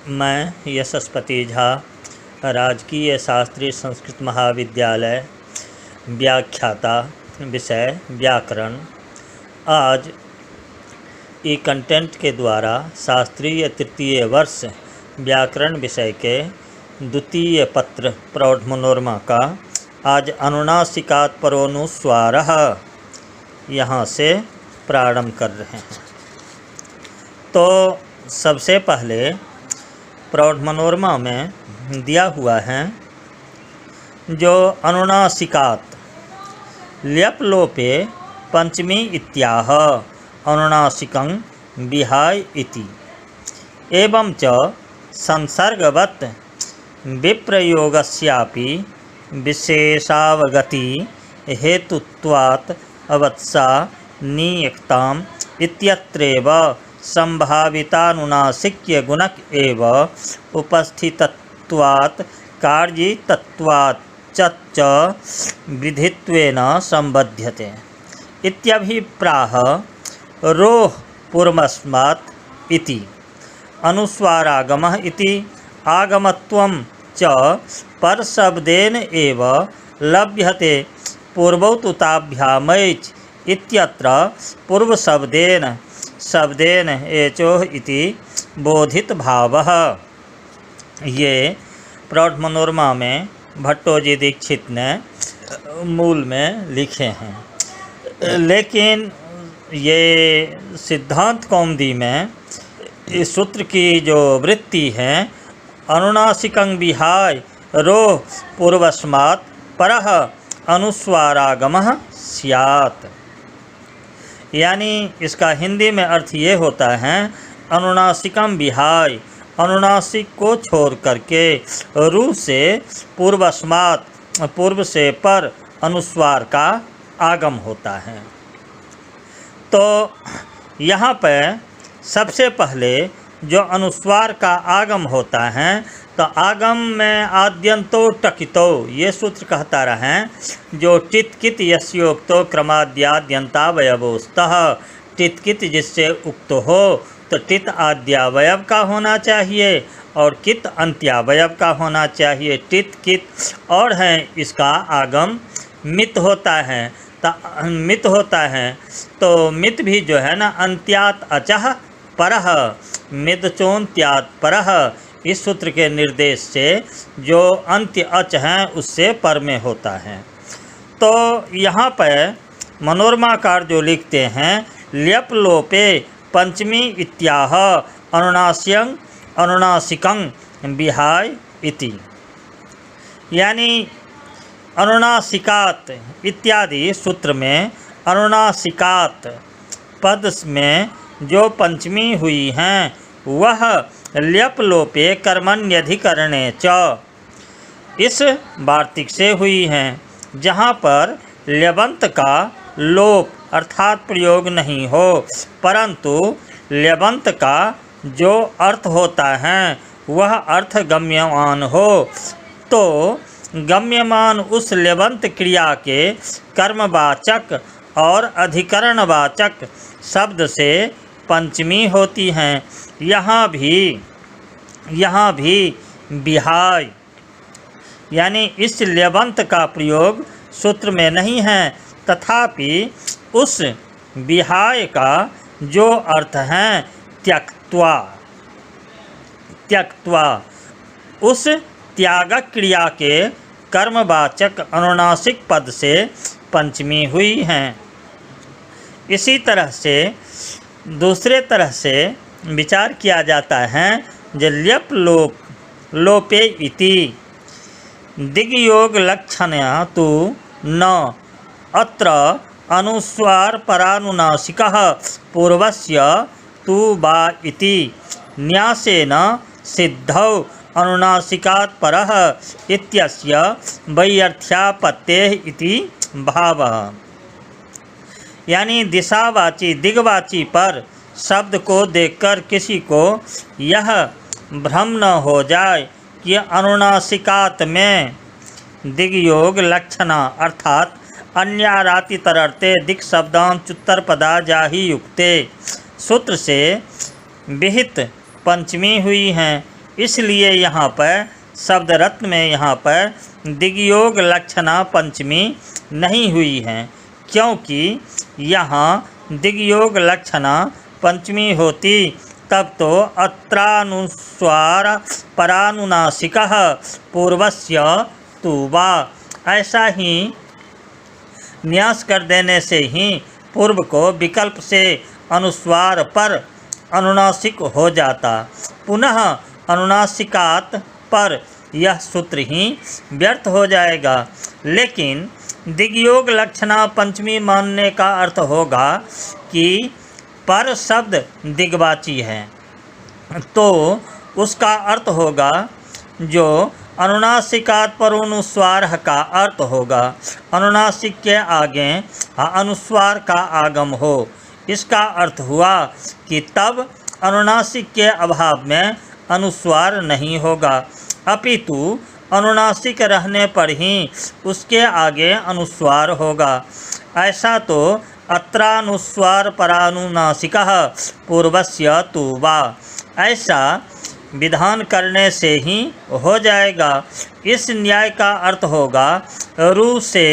मैं यशस्पति झा, राजकीय शास्त्रीय संस्कृत महाविद्यालय, व्याख्याता, विषय व्याकरण। आज ई कंटेंट के द्वारा शास्त्रीय तृतीय वर्ष व्याकरण विषय के द्वितीय पत्र प्रौढ़ मनोरमा का आज अनुनासिकात् परोनुस्वारः यहाँ से प्रारंभ कर रहे हैं। तो सबसे पहले प्रौढ़ मनोरमा में दिया हुआ है जो अनुनासिकात् ल्यप लोपे पंचमी इत्याह अनुनासिकं विहाय इति एवं च संसर्गवत् विप्रयोगस्यापि विशेषावगति हेतुत्वात् अवत्सा नियक्ताम् इत्यत्रैव संभावितानुनासिक्य गुणक एव उपस्थितत्वात् कार्यतत्वात् च विधित्वेन संबध्यते इत्यभिप्राह रोह पूर्वस्मात् इति अनुस्वारागमः इति आगमत्वं च परशब्देन एव लभ्यते पूर्वोक्ताभ्यामैच इत्यत्र पूर्वशब्देन एचोः इति बोधित भावः। ये प्रौढ़ मनोरमा में भट्टोजी दीक्षित ने मूल में लिखे हैं, लेकिन ये सिद्धांत कौमुदी में इस सूत्र की जो वृत्ति है अनुनासिकं विहाय रोह पूर्वस्मात् परः अनुस्वारागमः स्यात्, यानी इसका हिंदी में अर्थ ये होता है अनुनासिकं विहाय, अनुनासिक को छोड़ करके रू से पूर्वस्मात् पूर्व से पर अनुस्वार का आगम होता है। तो यहाँ पर सबसे पहले जो अनुस्वार का आगम होता है तो आगम में आद्यंतो टकितो ये सूत्र कहता रहे जो टित्कित यस्योक्तो क्रमाद्याद्यंतावयवोस्तः, टित्कित जिससे उक्त हो तो टित आद्यावयव का होना चाहिए और कित अंत्यावयव का होना चाहिए। टित कित और है इसका आगम मित होता है मित होता है तो मित भी जो है ना अंत्यात अचः परः मिदचोन्त्यात परः, इस सूत्र के निर्देश से जो अंत्य अच हैं उससे पर में होता है। तो यहाँ पर मनोरमाकार जो लिखते हैं ल्यप लोपे पंचमी इत्याह अनुनासिकं विहाय इति, यानी अनुनासिकात् इत्यादि सूत्र में अनुनासिकात् पद में जो पंचमी हुई हैं वह ल्यप लोपे कर्मण्यधिकरणे च इस वार्तिक से हुई हैं, जहाँ पर ल्यबंत का लोप अर्थात प्रयोग नहीं हो, परंतु ल्यबंत का जो अर्थ होता है वह अर्थ गम्यमान हो। तो गम्यमान उस ल्यबंत क्रिया के कर्मवाचक और अधिकरणवाचक शब्द से पंचमी होती हैं। यहाँ भी विहाय, यानी इस ल्यबंत का प्रयोग सूत्र में नहीं है, तथापि उस विहाय का जो अर्थ है त्यक्त्वा उस त्यागक क्रिया के कर्मवाचक अनुनासिक पद से पंचमी हुई हैं। इसी तरह से दूसरे तरह से विचार किया जाता है जो ल्यप लोपे इति दिग्योग लक्षणया तु न अत्र अनुस्वार परानुनासिकः पूर्वस्य तु बा इति न्यासेन सिद्धौ अनुनासिकात् परः इत्यस्य वैयर्थ्यापत्तेः इति भावः, यानी दिशावाची दिग्वाची पर शब्द को देखकर किसी को यह भ्रम न हो जाए कि अनुनासिकात में दिग्योग लक्षणा अर्थात अन्यारातितरर्थे दिक् शब्दांचुत्तर पदा जाहि युक्ते सूत्र से विहित पंचमी हुई हैं। इसलिए यहाँ पर शब्द रत्न में यहाँ पर दिग्योग लक्षणा पंचमी नहीं हुई है, क्योंकि यहाँ दिग्योग लक्षणा पंचमी होती तब तो अत्रानुस्वार परानुनासिकः पूर्वस्य तु वा, ऐसा ही न्यास कर देने से ही पूर्व को विकल्प से अनुस्वार पर अनुनासिक हो जाता। पुनः अनुनासिकात पर यह सूत्र ही व्यर्थ हो जाएगा। लेकिन दिग्योग लक्षणा पंचमी मानने का अर्थ होगा कि पर शब्द दिग्वाची है, तो उसका अर्थ होगा जो अनुनासिकात पर अनुस्वार का अर्थ होगा, अनुनासिक के आगे अनुस्वार का आगम हो। इसका अर्थ हुआ कि तब अनुनासिक के अभाव में अनुस्वार नहीं होगा, अपितु अनुनासिक रहने पर ही उसके आगे अनुस्वार होगा। ऐसा तो अत्रानुस्वार परानुनासिकः पूर्वस्य तु वा, ऐसा विधान करने से ही हो जाएगा। इस न्याय का अर्थ होगा रु से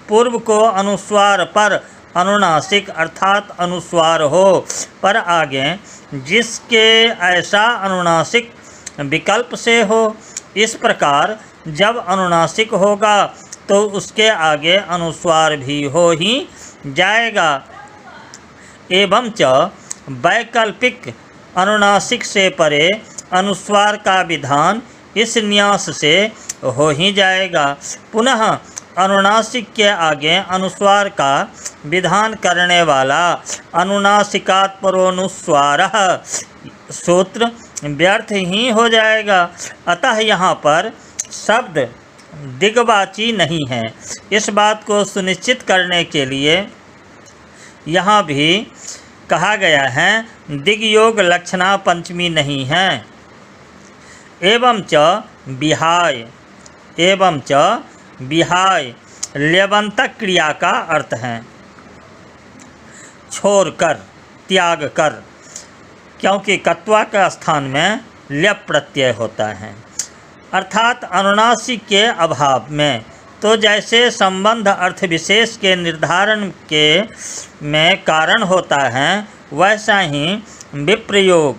पूर्व को अनुस्वार पर अनुनासिक अर्थात अनुस्वार हो, पर आगे जिसके ऐसा अनुनासिक विकल्प से हो। इस प्रकार जब अनुनासिक होगा तो उसके आगे अनुस्वार भी हो ही जाएगा। एवं च वैकल्पिक अनुनासिक से परे अनुस्वार का विधान इस न्यास से हो ही जाएगा। पुनः अनुनासिक के आगे अनुस्वार का विधान करने वाला अनुनासिकात परोनुस्वारः सूत्र व्यर्थ ही हो जाएगा। अतः यहाँ पर शब्द दिग्वाची नहीं है। इस बात को सुनिश्चित करने के लिए यहाँ भी कहा गया है दिग्योग लक्षणा पंचमी नहीं है। एवं च विहाय ल्यबंतक क्रिया का अर्थ है छोड़कर, त्याग कर, क्योंकि कत्वा का स्थान में ल्यप प्रत्यय होता है, अर्थात अनुनासिक के अभाव में। तो जैसे संबंध अर्थ विशेष के निर्धारण के में कारण होता है, वैसा ही विप्रयोग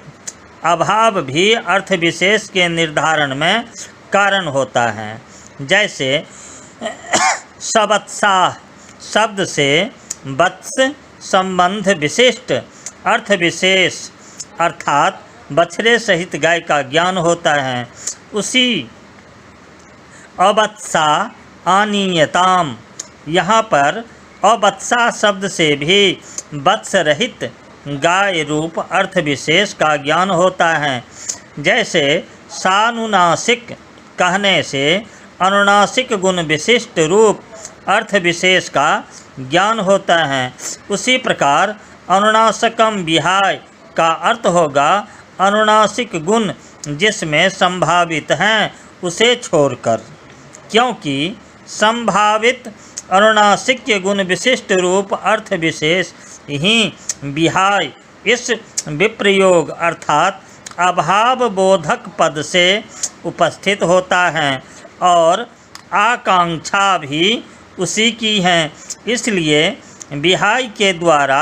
अभाव भी अर्थ विशेष के निर्धारण में कारण होता है। जैसे सबत्सा शब्द से वत्स संबंध विशिष्ट अर्थ विशेष अर्थात बछड़े सहित गाय का ज्ञान होता है। उसी अवत्सा आनीयताम, यहाँ पर अवत्सा शब्द से भी वत्स रहित गाय रूप अर्थ विशेष का ज्ञान होता है। जैसे सानुनासिक कहने से अनुनासिक गुण विशिष्ट रूप अर्थ विशेष का ज्ञान होता है, उसी प्रकार अनुनासिकम विहाय का अर्थ होगा अनुनासिक गुण जिसमें संभावित हैं उसे छोड़कर, क्योंकि संभावित अनुनासिक के गुण विशिष्ट रूप अर्थ विशेष ही विहाय इस विप्रयोग अर्थात अभाव बोधक पद से उपस्थित होता है और आकांक्षा भी उसी की है। इसलिए विहाय के द्वारा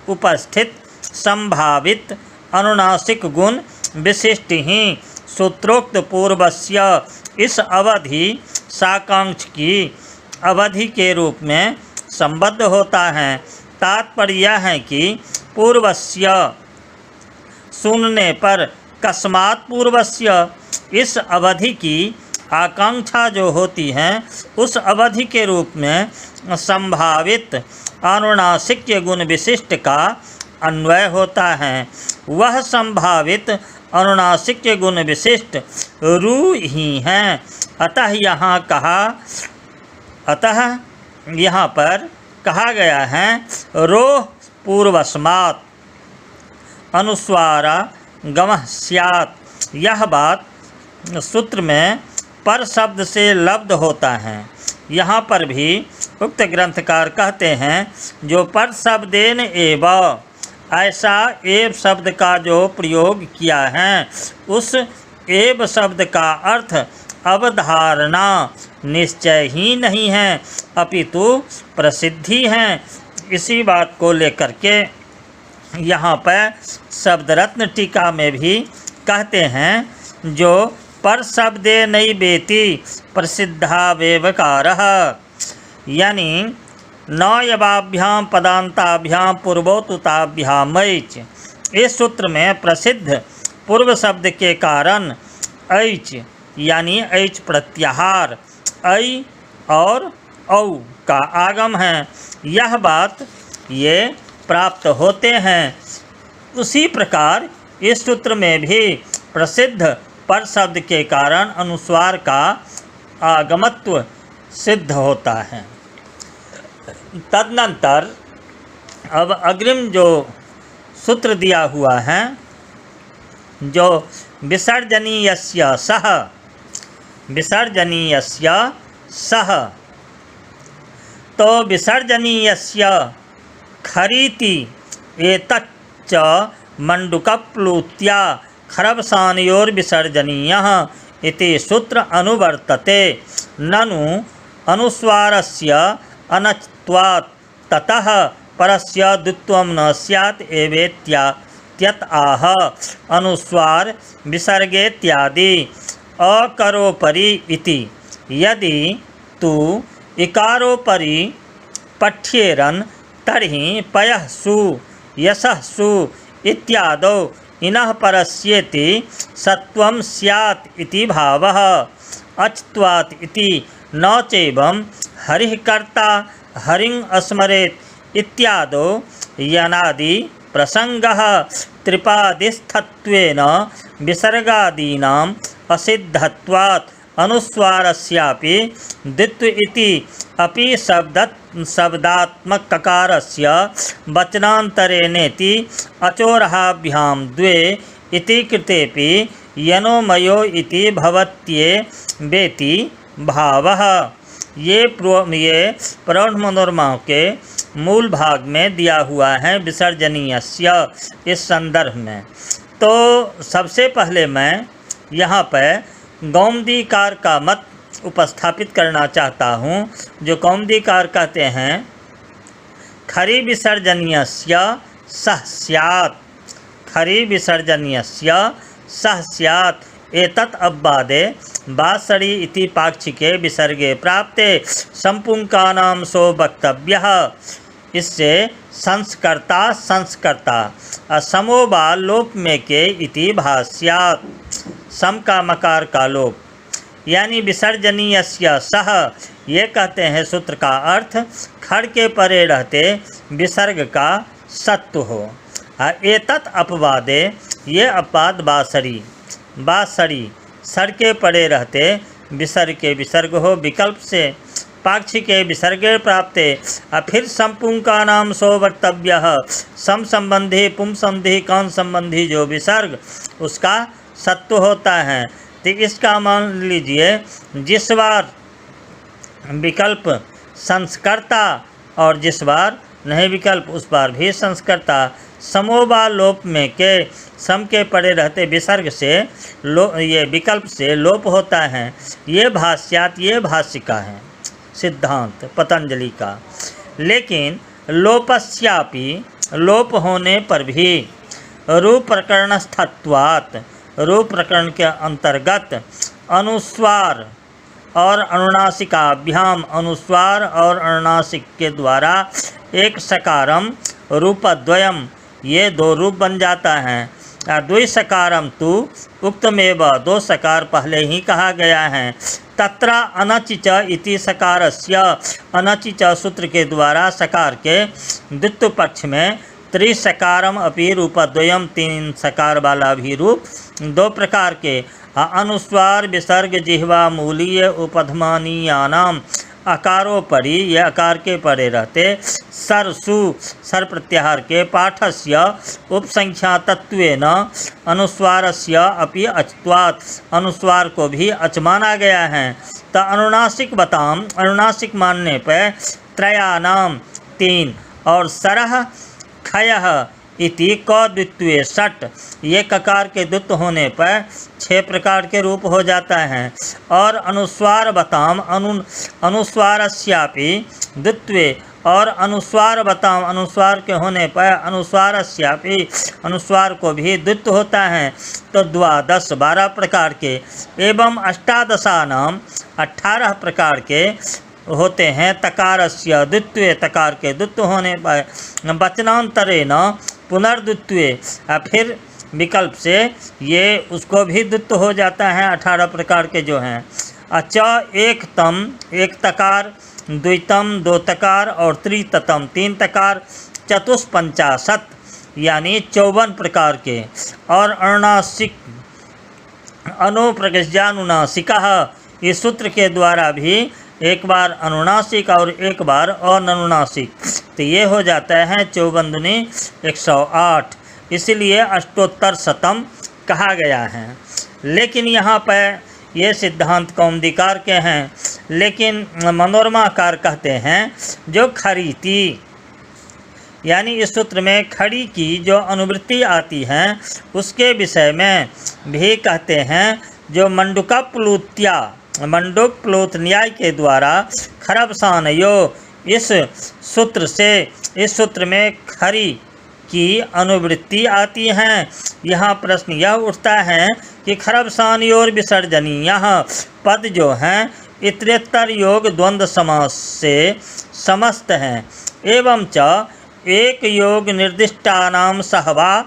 उपस्थित संभावित अनुनासिक गुण विशिष्ट ही सूत्रोक्त पूर्वस्य इस अवधि साकांक्ष की अवधि के रूप में संबद्ध होता है। तात्पर्य यह है कि पूर्वस्य सुनने पर कस्मात् पूर्वस्य इस अवधि की आकांक्षा जो होती है उस अवधि के रूप में संभावित अनुनासिक के गुण विशिष्ट का अन्वय होता है। वह संभावित अनुनासिक के गुण विशिष्ट रु ही हैं। अतः यहाँ पर कहा गया है रोह पूर्वस्मात् अनुस्वारा गमः स्यात्। यह बात सूत्र में पर शब्द से लब्ध होता है। यहाँ पर भी उक्त ग्रंथकार कहते हैं जो पर शब्देन एव, ऐसा एव शब्द का जो प्रयोग किया है उस एव शब्द का अर्थ अवधारणा निश्चय ही नहीं है, अपितु प्रसिद्धि है। इसी बात को लेकर के यहाँ पर शब्द रत्न टीका में भी कहते हैं, जो पर शब्दे नैवेति प्रसिद्धा व्यवकारः, यानी नयवाभ्याम पदांताभ्याम पूर्वोतुताभ्याम ऐच। इस सूत्र में प्रसिद्ध पूर्व शब्द के कारण ऐच यानी ऐच प्रत्याहार ऐ और औ का आगम है, यह बात ये प्राप्त होते हैं। उसी प्रकार इस सूत्र में भी प्रसिद्ध पर शब्द के कारण अनुस्वार का आगमत्व सिद्ध होता है। तदनंतर अब अग्रिम जो सूत्र दिया हुआ है, जो विसर्जनीयस्य सह, विसर्जनीयस्य सह, तो विसर्जनीयस्य खरीति एतच्च मंडूकप्लुत्या खरवसानयोर्विसर्जनीयः इति सूत्र अनुवर्तते। ननु अनुस्वारस्य अनच्त्वात् ततः परस्य द्वित्वं न स्यात् एवेत्यत आह। अनुस्वार विसर्गेत्यादि अकरोपरि इति। यदि तु इकारोपरि पठ्येरन् तर्हि पयः सु यशः सु इत्यादौ इनः परस्येति सत्वं स्यात् इति भावः। अच्त्वात् इति न चैवं हरिः कर्ता हरिं अस्मरेत् इत्यादौ यनादि प्रसंगः त्रिपादिस्थत्वेन विसर्गादीनाम् असिद्धत्वात् अनुस्वारस्यापि द्वित्व इति अपि शब्दात्मककारस्य वचनान्तरेणेति अचोरहाभ्यां द्वे इति कृतेपि यनोमयो इति भवत्येवेति भावः। ये प्रौढ़ मनोरमा के मूल भाग में दिया हुआ है विसर्जनीयस्य इस संदर्भ में। तो सबसे पहले मैं यहाँ पर कौमुदीकार का मत उपस्थापित करना चाहता हूँ, जो कौमुदीकार कहते हैं खरी विसर्जनीयस्य सह स्यात्, खरी विसर्जनीयस्य सह स्यात् एतत् अब्बादे बासरी इति पाक्षिके विसर्गे प्राप्ते संपुंकानां सो वक्तव्यः। इससे संस्कर्ता असमो वा लोप में के इति भास्यात्। सम का मकार का लोप, यानी विसर्जनीयस्य सह, ये कहते हैं सूत्र का अर्थ खड़ के परे रहते विसर्ग का सत्व हो। एतत् अपवादे, ये अपवाद बासरी, बासरी सर के परे रहते विसर्ग के विसर्ग हो विकल्प से पाक्षी के विसर्गे प्राप्ते। फिर संपुंका नाम सो वक्तव्य, सम संबंधी पुम संबंधी कौन संबंधी जो विसर्ग उसका सत्व होता है। तो इसका मान लीजिए जिस बार विकल्प संस्कर्ता और जिस बार नहीं विकल्प उस बार भी संस्कर्ता। समोबा लोप में के सम के पड़े रहते विसर्ग से ये विकल्प से लोप होता है। ये भाष्यात, ये भाष्यिका है सिद्धांत पतंजलि का। लेकिन लोपस्यापि, लोप होने पर भी रूप प्रकरणस्थत्वात्, रूप प्रकरण के अंतर्गत अनुस्वार और अनुनासिकाभ्याम, अनुस्वार और अनुनासिक के द्वारा एक सकारम रूपद्वयम, ये दो रूप बन जाता है। द्वि सकारम तु उक्तमेव, दो सकार पहले ही कहा गया है। तत्र अनचिच इति सकारस्य, अनचिच सूत्र के द्वारा सकार के द्वित्व पक्ष में त्रिसकारम अपि रूपद्वयम, तीन सकार वाला भी रूप दो प्रकार के। अनुस्वार विसर्ग जिह्वा मूलीय उपधमानीयानाम अकारोपरि, ये आकार के परे रहते सरसु, सर प्रत्याहार के पाठस्य उपसंख्या तत्वेन अनुस्वारस्य अपि अच्त्वात्, अनुस्वार को भी अच माना गया है। तो अनुनासिक बताम, अनुनासिक मानने पर त्रयानाम तीन और सरह खयः इति क द्वित्वे षट्, ये ककार के द्वित्व होने पर 6 प्रकार के रूप हो जाता है। और अनुस्वार बताम अनुस्वारस्यापि द्वित्वे, और अनुस्वार बताम अनुस्वार के होने पर अनुस्वारस्यापि, अनुस्वार को भी द्वित्व होता है। तो द्वादश 12 प्रकार के एवं अष्टादशानाम 18 प्रकार के होते हैं। तकारस्य द्वित्वे, तकार के द्वित्व होने पर वचनांतरेण पुनर्द्वित्वे, फिर विकल्प से ये उसको भी द्वित्व हो जाता है। 18 प्रकार के जो हैं। एक तम 1 तकार, द्वितम 2 तकार और त्रिततम 3 तकार, चतुष्पंचाशत यानी 54 प्रकार के। और अनुनासिक अनुप्रगज्यानुनासिकः, इस सूत्र के द्वारा भी एक बार अनुनासिक और एक बार अननुनासिक, तो ये हो जाता है 54 दूनी 108, इसलिए अष्टोत्तर शतम कहा गया है। लेकिन यहाँ पर ये सिद्धांत कौमुदीकार के हैं, लेकिन मनोरमाकार कहते हैं जो खड़ी थी, यानी इस सूत्र में खड़ी की जो अनुवृत्ति आती है उसके विषय में भी कहते हैं। जो मंडूक प्लूत न्याय के द्वारा खरबसानयो, इस सूत्र में खरी की अनुवृत्ति आती हैं। यहाँ प्रश्न यह उठता है कि खरबसानयोर विसर्जनीयः पद जो हैं इतरेत्तर योग द्वंद्व समास से समस्त हैं। एवं च एक योग निर्दिष्टानाम सहवा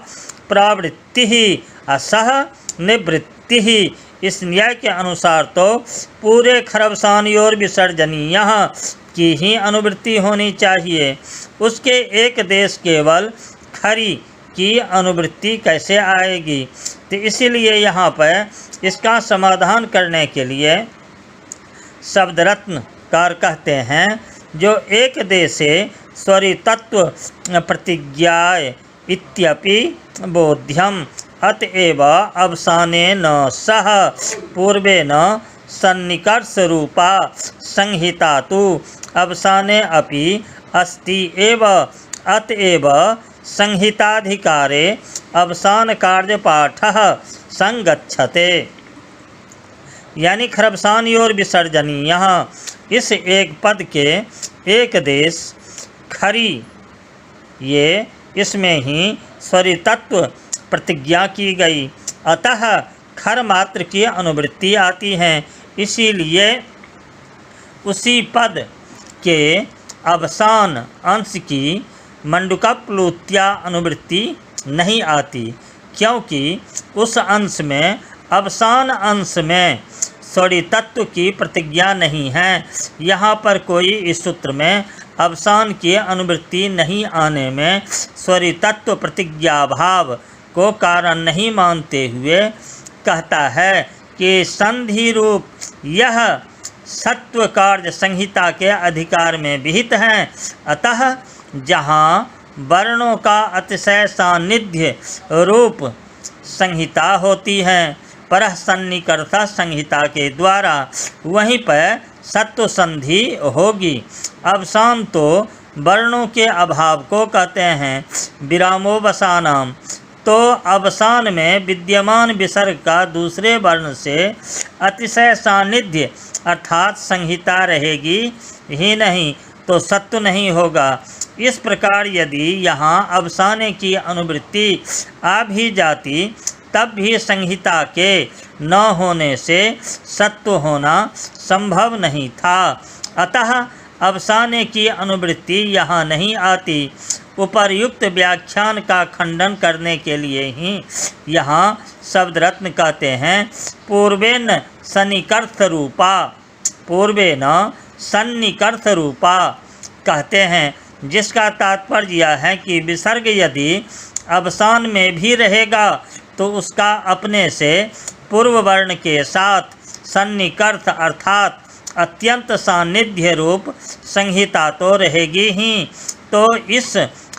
प्रवृत्ति ही असह निवृत्ति ही, इस न्याय के अनुसार तो पूरे खरबसानयोर विसर्जनीयः की ही अनुवृत्ति होनी चाहिए। उसके एक देश केवल खरी की अनुवृत्ति कैसे आएगी? तो इसीलिए यहाँ पर इसका समाधान करने के लिए शब्दरत्नकार कहते हैं जो एक देशे स्वरितत्व प्रतिज्ञाय इत्यपि बोध्यम, अतएव अवसानेन सह पूर्वेण सन्निकर्ष रूपा संहिता तु अवसाने अपि अस्ति एव, अतएव संहिताधिकारे अवसान कार्यपाठः संगच्छते। यानी खरबसानयोर विसर्जनीयः, इस एक पद के एक देश खरी, ये इसमें ही स्वरितत्व प्रतिज्ञा की गई, अतः खर मात्र की अनुवृत्ति आती है। इसीलिए उसी पद के अवसान अंश की मंडूकप्लुत्या अनुवृत्ति नहीं आती, क्योंकि उस अंश में अवसान अंश में स्वरितत्व की प्रतिज्ञा नहीं है। यहाँ पर कोई इस सूत्र में अवसान की अनुवृत्ति नहीं आने में स्वरितत्व प्रतिज्ञाभाव को कारण नहीं मानते हुए कहता है कि संधि रूप यह सत्व कार्य संहिता के अधिकार में विहित हैं। अतः जहाँ वर्णों का अतिशय सान्निध्य रूप संहिता होती है परः सन्निकर्ष संहिता के द्वारा, वहीं पर सत्व संधि होगी। अवसान तो वर्णों के अभाव को कहते हैं। विरामोवसानाम, तो अवसान में विद्यमान विसर्ग का दूसरे वर्ण से अतिशय सान्निध्य अर्थात संहिता रहेगी ही नहीं तो सत्व नहीं होगा। इस प्रकार यदि यहाँ अवसाने की अनुवृत्ति आ भी जाती तब भी संहिता के न होने से सत्व होना संभव नहीं था। अतः अवसाने की अनुवृत्ति यहाँ नहीं आती। उपर्युक्त व्याख्यान का खंडन करने के लिए ही यहाँ शब्दरत्न कहते हैं पूर्वेन सन्निकर्ष रूपा, पूर्वेन सन्निकर्ष रूपा कहते हैं, जिसका तात्पर्य यह है कि विसर्ग यदि अवसान में भी रहेगा तो उसका अपने से पूर्व वर्ण के साथ सन्निकर्ष अर्थात अत्यंत सान्निध्य रूप संहिता तो रहेगी ही। तो इस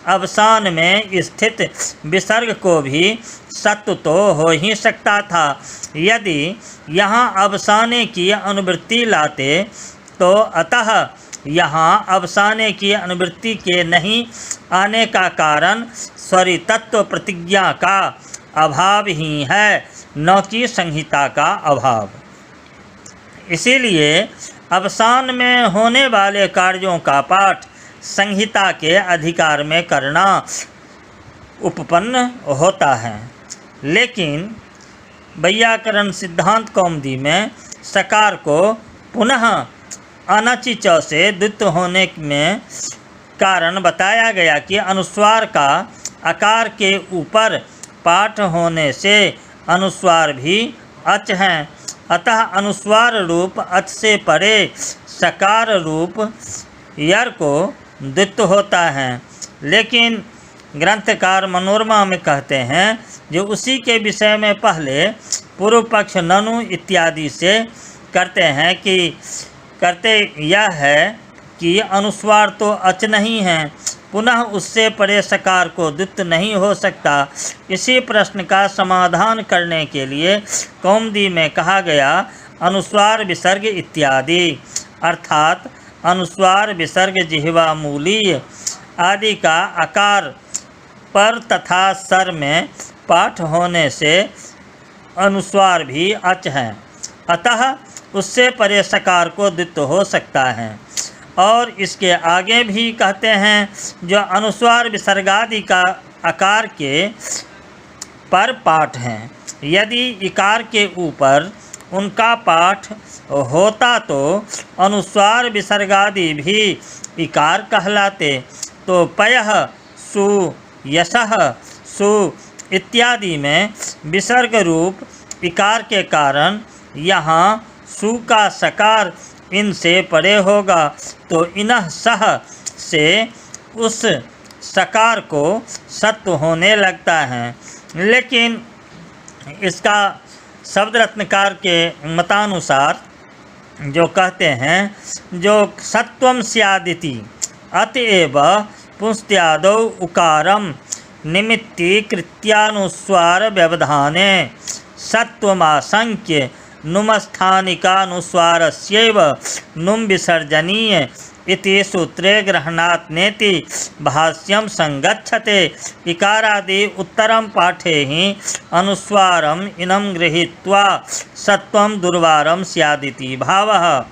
अवसान में स्थित विसर्ग को भी सत्व तो हो ही सकता था। यदि यहाँ अवसाने की अनुवृत्ति लाते तो अतः यहाँ अवसाने की अनुवृत्ति के नहीं आने का कारण स्वरी तत्व प्रतिज्ञा का अभाव ही है, न कि संहिता का अभाव। इसीलिए अवसान में होने वाले कार्यों का पाठ संहिता के अधिकार में करना उपपन्न होता है। लेकिन वैयाकरण सिद्धांत कौमुदी में सकार को पुनः अनचि च से द्वित्व होने में कारण बताया गया कि अनुस्वार का आकार के ऊपर पाठ होने से अनुस्वार भी अच हैं, अतः अनुस्वार रूप अच से परे सकार रूप यर को द्वित्व होता है। लेकिन ग्रंथकार मनोरमा में कहते हैं जो उसी के विषय में पहले पूर्व पक्ष ननु इत्यादि से करते यह है कि अनुस्वार तो अच नहीं है, पुनः उससे परे सकार को द्वित्व नहीं हो सकता। इसी प्रश्न का समाधान करने के लिए कौमुदी में कहा गया अनुस्वार विसर्ग इत्यादि, अर्थात अनुस्वार विसर्ग जिह्वा मूलीय आदि का आकार पर तथा सर में पाठ होने से अनुस्वार भी अच है, अतः उससे परे सकार को द्वित्व हो सकता है। और इसके आगे भी कहते हैं जो अनुस्वार विसर्गादि का आकार के पर पाठ हैं, यदि इकार के ऊपर उनका पाठ होता तो अनुस्वार विसर्गादि भी इकार कहलाते। तो पयः सु यशः सु इत्यादि में विसर्ग रूप इकार के कारण यहाँ सु का सकार इनसे परे होगा, तो इनः सह से उस सकार को सत्व होने लगता है। लेकिन इसका शब्द रत्नकार के मतानुसार जो कहते हैं जो सत्वम स्यादिति अतएव पुंस्त्यादौ उकारम निमित्ती कृत्यानुस्वार व्यवधाने सत्वमाशंक्य नुमस्थानिकानुस्वारस्यैव नुम विसर्जनीय इति सूत्रे ग्रहणात् नेति भाष्यं संगच्छते। इकारादि उत्तरम पाठे ही अनुस्वारम इनं गृहीत्वा सत्वं दुर्वारम स्यादिति भावः।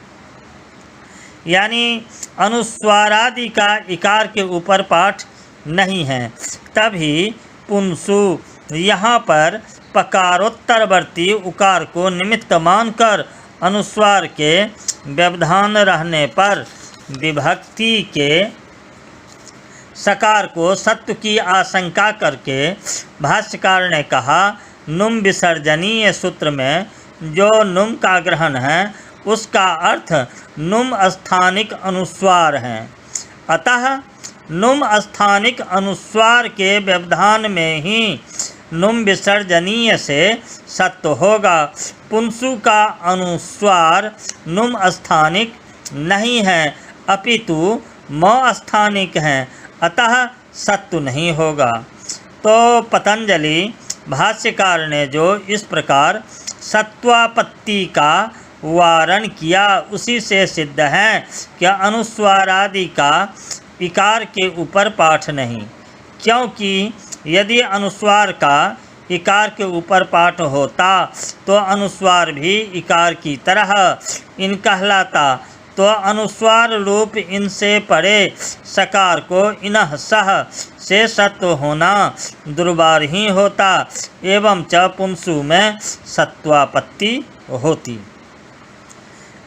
यानी अनुस्वारादि का इकार के ऊपर पाठ नहीं है, तभी पुंसु यहाँ पर पकारोत्तरवर्ती उकार को निमित्त मानकर अनुस्वार के व्यवधान रहने पर विभक्ति के सकार को सत्व की आशंका करके भाष्यकार ने कहा नुम विसर्जनीय सूत्र में जो नुम का ग्रहण है उसका अर्थ नुम स्थानिक अनुस्वार है, अतः नुम स्थानिक अनुस्वार के व्यवधान में ही नुम विसर्जनीय से सत्व होगा। पुंसु का अनुस्वार नुम स्थानिक नहीं है अपितु म स्थानिक है, अतः सत्व नहीं होगा। तो पतंजलि भाष्यकार ने जो इस प्रकार सत्वापत्ति का वारण किया उसी से सिद्ध है कि अनुस्वारादि का इकार के ऊपर पाठ नहीं, क्योंकि यदि अनुस्वार का इकार के ऊपर पाठ होता तो अनुस्वार भी इकार की तरह इन कहलाता, तो अनुस्वार रूप इनसे परे सकार को इनः सह से सत्व होना दुर्वार ही होता, एवं च पुंसु में सत्वापत्ति होती।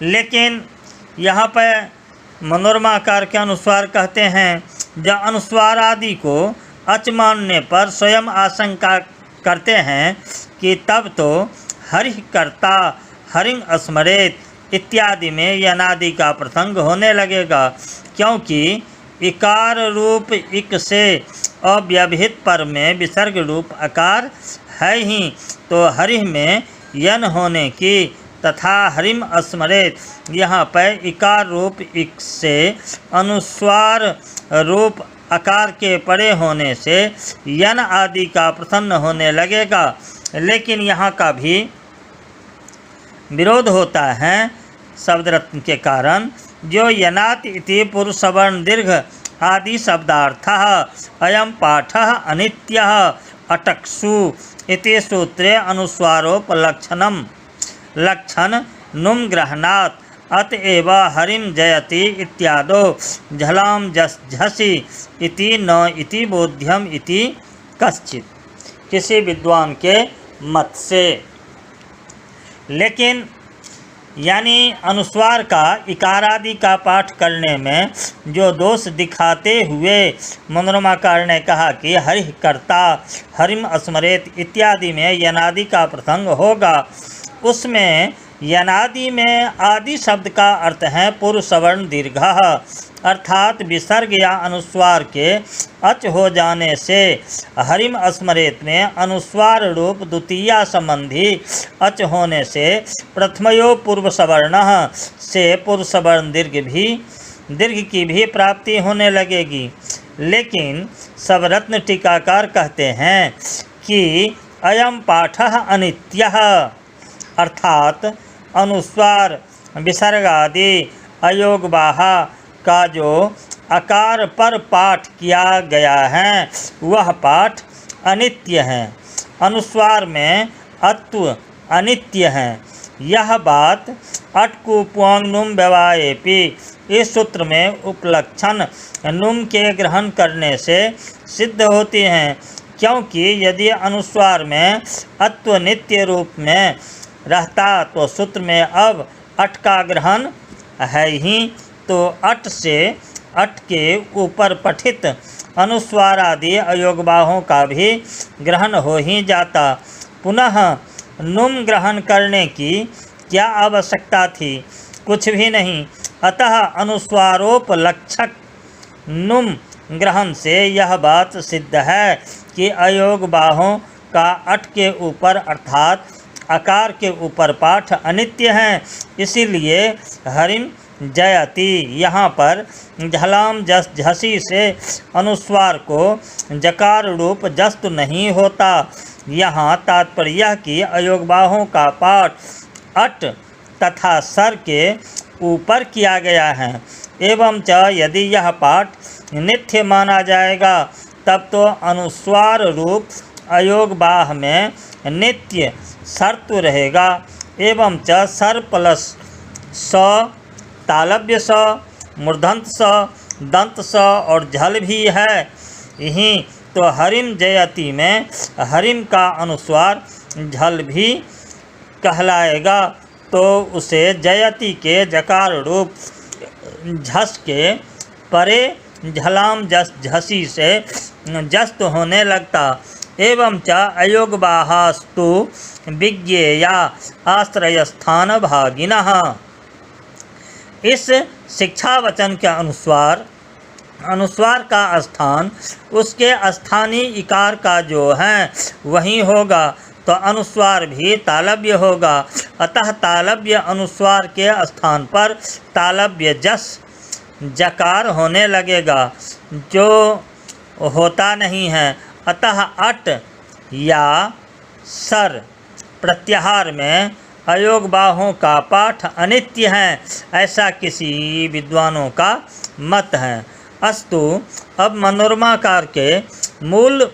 लेकिन यहाँ पर मनोरमाकार के अनुस्वार कहते हैं जब अनुस्वार आदि को अच मानने पर स्वयं आशंका करते हैं कि तब तो हरिः कर्ता हरिं स्मरेत इत्यादि में यनादि का प्रसंग होने लगेगा, क्योंकि इकार रूप इक से अव्यवहित पर में विसर्ग रूप आकार है ही, तो हरिः में यन होने की तथा हरिम स्मरेत यहाँ पर इकार रूप इक से अनुस्वार रूप आकार के परे होने से यन आदि का प्रसन्न होने लगेगा। लेकिन यहाँ का भी विरोध होता है। शब्द रत्न के कारण जो यनात् इति पुरुषवर्ण दीर्घ आदि शब्दार्थः अयं पाठः अनित्यः अटक्षु इति सूत्रे अनुस्वारोपलक्षणं लक्षण नुम ग्रहणात् अतएव हरिम जयति इत्यादो झलाम झसी इति न इति बोध्यम इति कश्चित, किसी विद्वान के मत से। लेकिन यानी अनुस्वार का इकारादि का पाठ करने में जो दोष दिखाते हुए मनोरमाकार ने कहा कि हरिः कर्ता हरिम स्मरेत इत्यादि में यनादि का प्रसंग होगा, उसमें यनादि में आदि शब्द का अर्थ है पुरुषवर्ण दीर्घः, अर्थात विसर्ग या अनुस्वार के अच हो जाने से हरिम स्मरेत में अनुस्वार रूप द्वितीया संबंधी अच होने से प्रथमयो पूर्व सवर्ण से पुरुषवर्ण दीर्घ की भी प्राप्ति होने लगेगी। लेकिन सबरत्न टीकाकार कहते हैं कि अयम पाठः अनित्यः, अर्थात अनुस्वार विसर्ग आदि अयोगवाहा का जो आकार पर पाठ किया गया है वह पाठ अनित्य है, अनुस्वार में अत्व अनित्य है। यह बात अटकुपुआंग नुम व्यवाएपि इस सूत्र में उपलक्षण नुम के ग्रहण करने से सिद्ध होती हैं, क्योंकि यदि अनुस्वार में अत्व नित्य रूप में रहता तो सूत्र में अब अट का ग्रहण है ही, तो अट से अट के ऊपर पठित अनुस्वार आदि अयोगबाहों का भी ग्रहण हो ही जाता। पुनः नुम ग्रहण करने की क्या आवश्यकता थी? कुछ भी नहीं। अतः अनुस्वारोपलक्षक नुम ग्रहण से यह बात सिद्ध है कि अयोगबाहों का अट के ऊपर अर्थात आकार के ऊपर पाठ अनित्य है। इसीलिए हरिम जयति यहाँ पर झलाम झसी से अनुस्वार को जकार रूप जस्त नहीं होता। यहाँ तात्पर्य यह कि अयोगबाहों का पाठ अट तथा सर के ऊपर किया गया है। एवं च यदि यह पाठ नित्य माना जाएगा तब तो अनुस्वार रूप अयोगबाह में नित्य सर्त रहेगा। एवं च सर प्लस स तालव्य स मूर्धन्त स दंत स और झल भी है। यहीं तो हरिम जयति में हरिम का अनुस्वार झल भी कहलाएगा, तो उसे जयति के जकार रूप झस के परे झलाम झसी से जस्त होने लगता। एवं च अयोगबाहास्तु विज्ञेया आश्रयस्थान भागिनः। इस शिक्षा वचन के अनुस्वार का स्थान उसके स्थानीय इकार का जो है वही होगा, तो अनुस्वार भी तालव्य होगा। अतः तालव्य अनुस्वार के स्थान पर तालव्य जस जकार होने लगेगा, जो होता नहीं है। अतः अट या सर प्रत्याहार में अयोगबाहों का पाठ अनित्य है, ऐसा किसी विद्वानों का मत है। अस्तु, अब मनोरमाकार के मूल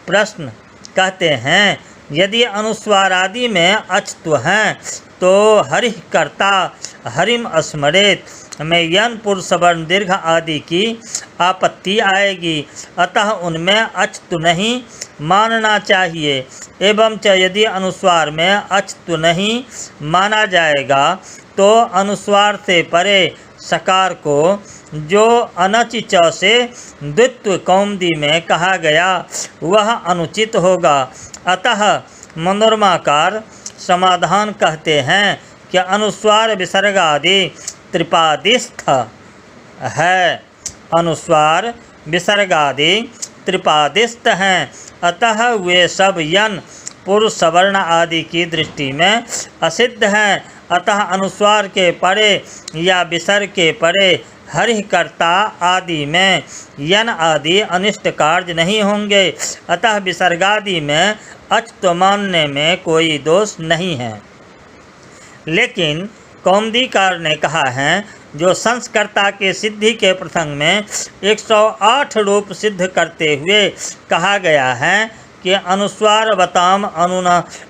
प्रश्न कहते हैं, यदि अनुस्वार आदि में अचत्व हैं तो हरिः कर्ता हरिम स्मरेत में यन पुरुषवर्ण दीर्घ आदि की आपत्ति आएगी। अतः उनमें अचत्व नहीं मानना चाहिए। एवं च यदि अनुस्वार में अचत्व नहीं माना जाएगा तो अनुस्वार से परे सकार को जो अनचि च से द्वित्व कौमुदी में कहा गया वह अनुचित होगा। अतः मनोरमाकार समाधान कहते हैं कि अनुस्वार विसर्ग आदि त्रिपादिस्थ है, अनुस्वार विसर्ग आदि त्रिपादिस्थ हैं। अतः वे सब यन पुरुष सवर्ण आदि की दृष्टि में असिद्ध हैं। अतः अनुस्वार के परे या विसर्ग के परे हरिः कर्ता आदि में यन आदि अनिष्ट कार्य नहीं होंगे। अतः विसर्गादि में अचत्व मानने में कोई दोष नहीं है। लेकिन कौमुदीकार ने कहा है, जो संस्कर्ता के सिद्धि के प्रसंग में 108 रूप सिद्ध करते हुए कहा गया है कि अनुस्वारवताम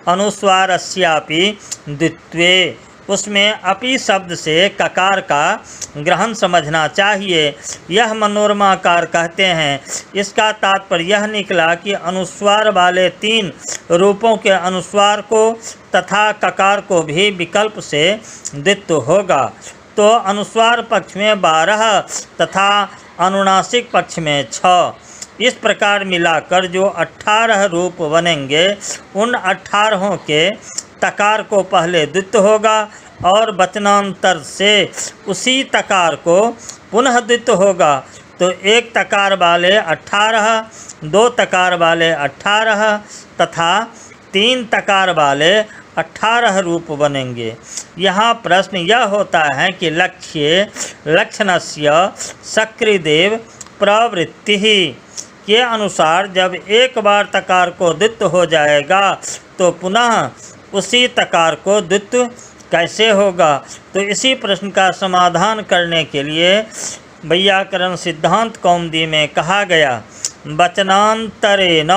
अनुस्वारस्यापि द्वित्वे, उसमें अपि शब्द से ककार का ग्रहण समझना चाहिए। यह मनोरमाकार कहते हैं, इसका तात्पर्य यह निकला कि अनुस्वार वाले 3 रूपों के अनुस्वार को तथा ककार को भी विकल्प से द्वित्व होगा। तो अनुस्वार पक्ष में 12 तथा अनुनासिक पक्ष में 6, इस प्रकार मिलाकर जो 18 रूप बनेंगे, उन 18 के तकार को पहले द्वित्व होगा और वचनांतर से उसी तकार को पुनः द्वित्व होगा। तो 1 तकार वाले 18, 2 तकार वाले 18 तथा 3 तकार वाले 18 रूप बनेंगे। यहाँ प्रश्न यह होता है कि लक्षणस्य सक्रिदेव प्रवृत्ति के अनुसार जब एक बार तकार को द्वित्व हो जाएगा तो पुनः उसी तकार को द्वित्व कैसे होगा। तो इसी प्रश्न का समाधान करने के लिए वैयाकरण सिद्धांत कौमुदी में कहा गया, वचनांतरेण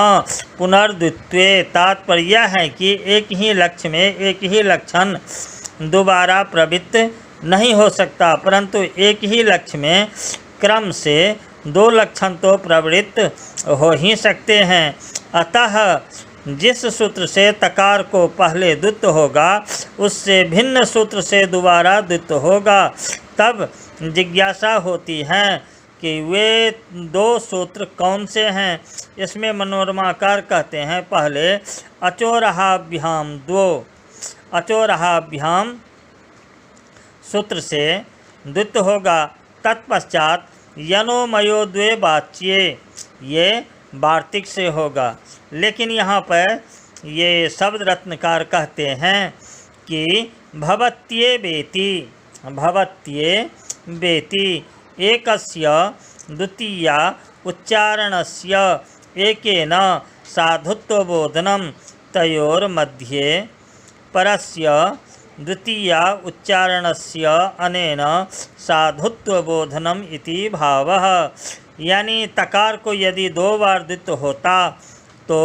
पुनर्द्वित्वे, तात्पर्य यह है कि एक ही लक्ष्य में एक ही लक्षण दोबारा प्रवृत्त नहीं हो सकता, परंतु एक ही लक्ष्य में क्रम से 2 लक्षण तो प्रवृत्त हो ही सकते हैं। अतः जिस सूत्र से तकार को पहले द्वित्व होगा उससे भिन्न सूत्र से दोबारा द्वित्व होगा। तब जिज्ञासा होती है कि वे 2 सूत्र कौन से हैं। इसमें मनोरमाकार कहते हैं, पहले अचोरहाभ्याम 2, अचोरहाभ्याम सूत्र से द्वित्व होगा। तत्पश्चात यनोमयो द्वे वाच्ये, ये वार्तिक से होगा। लेकिन यहाँ पर ये शब्द रत्नकार कहते हैं कि भवत्ये वेति एकस्य द्वितीया उच्चारणस्य एकेन साधुत्वबोधनं तयोर्मध्ये परस्य द्वितीया उच्चारणस्य अनेन साधुत्वबोधनम इति भावः। यानी तकार को यदि 2 बार द्वित्व होता तो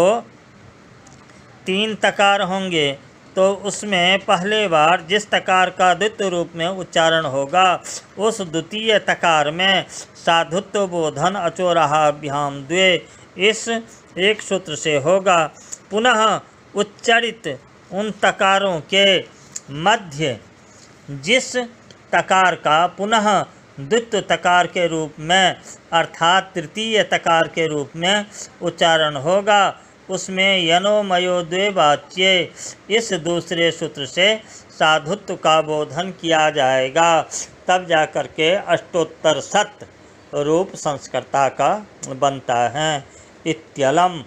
3 तकार होंगे, तो उसमें पहले बार जिस तकार का द्वित्व रूप में उच्चारण होगा उस द्वितीय तकार में साधुत्व बोधन अचोरहाभ्याम द्वे, इस एक सूत्र से होगा। पुनः उच्चारित उन तकारों के मध्य जिस तकार का पुनः द्वित्व तकार के रूप में अर्थात तृतीय तकार के रूप में उच्चारण होगा, उसमें यनोमयो द्वे वाच्ये, इस दूसरे सूत्र से साधुत्व का बोधन किया जाएगा। तब जाकर के अष्टोत्तर 7 रूप संस्कृता का बनता है। इत्यलम।